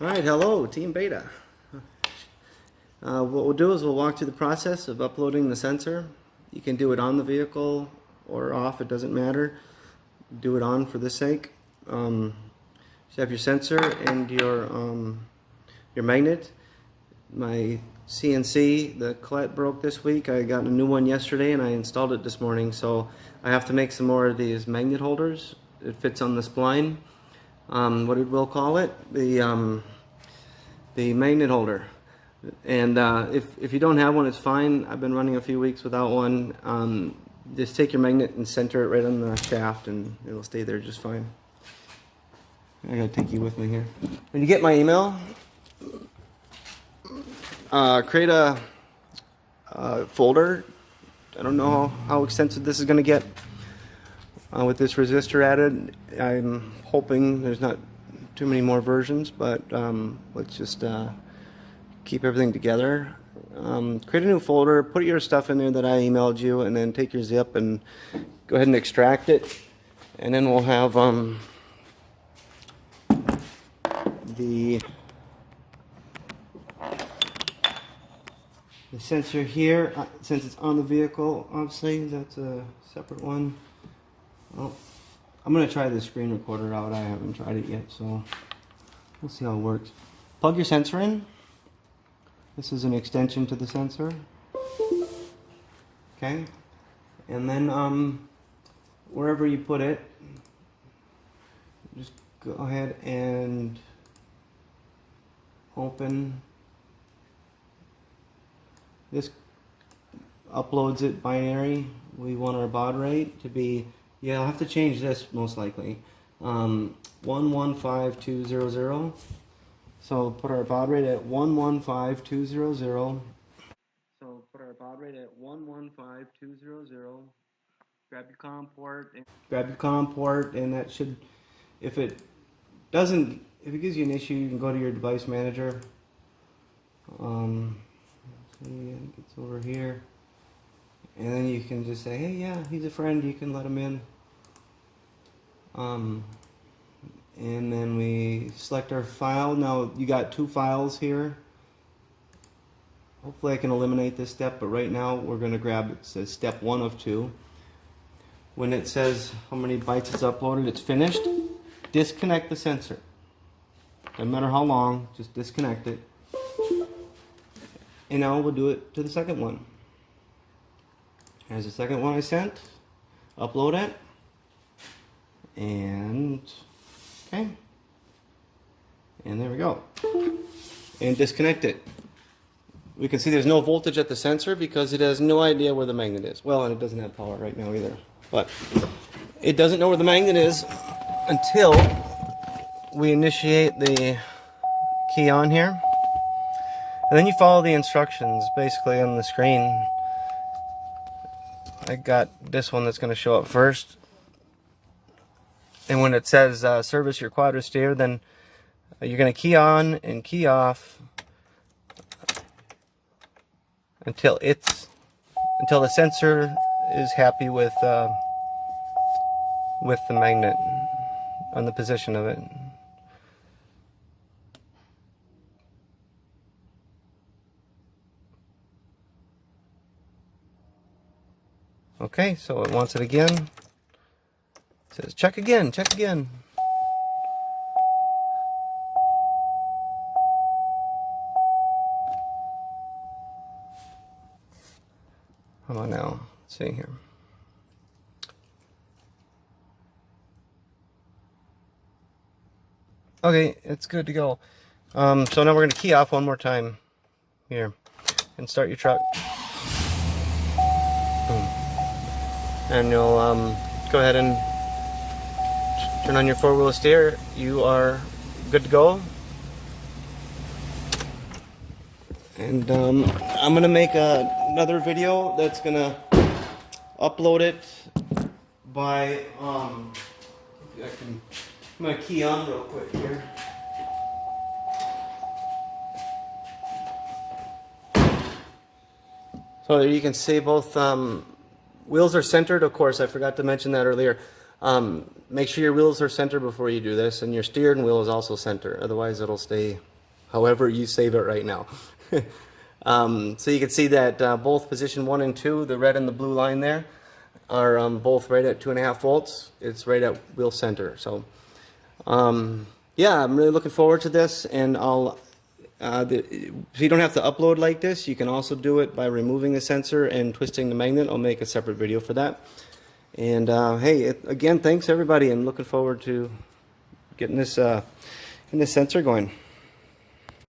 Alright, hello, Team Beta. What we'll do is we'll walk through the process of uploading the sensor. You can do it on the vehicle or off, it doesn't matter. Do it on for this sake. You have your sensor and your magnet. My CNC, the collet broke this week. I got a new one yesterday and I installed it this morning, so I have to make some more of these magnet holders. It fits on the spline. What did Will call it? The magnet holder. And if you don't have one, it's fine. I've been running a few weeks without one. Just take your magnet and center it right on the shaft and it'll stay there just fine. I gotta take you with me here. When you get my email, create a folder. I don't know how extensive this is gonna get. With this resistor added, I'm hoping there's not too many more versions, but let's just keep everything together. Create a new folder, put your stuff in there that I emailed you, and then take your zip and go ahead and extract it. And then we'll have the sensor here, since it's on the vehicle, obviously, that's a separate one. Well, I'm going to try the screen recorder out. I haven't tried it yet, so we'll see how it works. Plug your sensor in. This is an extension to the sensor. Okay. And then wherever you put it, just go ahead and open. This uploads it binary. We want our baud rate to be, yeah, I'll have to change this most likely. 115200. So put our baud rate at 115200. So put our baud rate at 115200. Grab your COM port, and that should, if it gives you an issue, you can go to your device manager. It's over here. And then you can just say, hey, yeah, he's a friend, you can let him in. And then we select our file. Now you got two files here. Hopefully I can eliminate this step, but right now we're going to grab, it says step 1 of 2. When it says how many bytes is uploaded, it's finished. Disconnect the sensor. Doesn't matter how long, just disconnect it. And now we'll do it to the second one. Here's the second one I sent. Upload it. And okay. And there we go. And disconnect it. We can see there's no voltage at the sensor because it has no idea where the magnet is. Well, and it doesn't have power right now either. But it doesn't know where the magnet is until we initiate the key on here. And then you follow the instructions basically on the screen. I got this one that's going to show up first. And when it says service your Quadrasteer, then you're going to key on and key off until the sensor is happy with the magnet on the position of it. Okay, so it wants it again. It says check again, check again. How about now? Let's see here. Okay, it's good to go. So now we're going to key off one more time here and start your truck. Boom. And you'll go ahead and turn on your four-wheel steer. You are good to go. And I'm gonna make another video that's gonna upload it by I'm gonna key on real quick here. So there you can see both wheels are centered. Of course, I forgot to mention that earlier. Make sure your wheels are center before you do this, and your steering wheel is also center. Otherwise, it'll stay however you save it right now. So you can see that both position 1 and 2, the red and the blue line there, are both right at 2.5 volts. It's right at wheel center. So yeah, I'm really looking forward to this, and I'll so you don't have to upload like this. You can also do it by removing the sensor and twisting the magnet. I'll make a separate video for that. And hey, again, thanks everybody, and looking forward to getting this sensor going.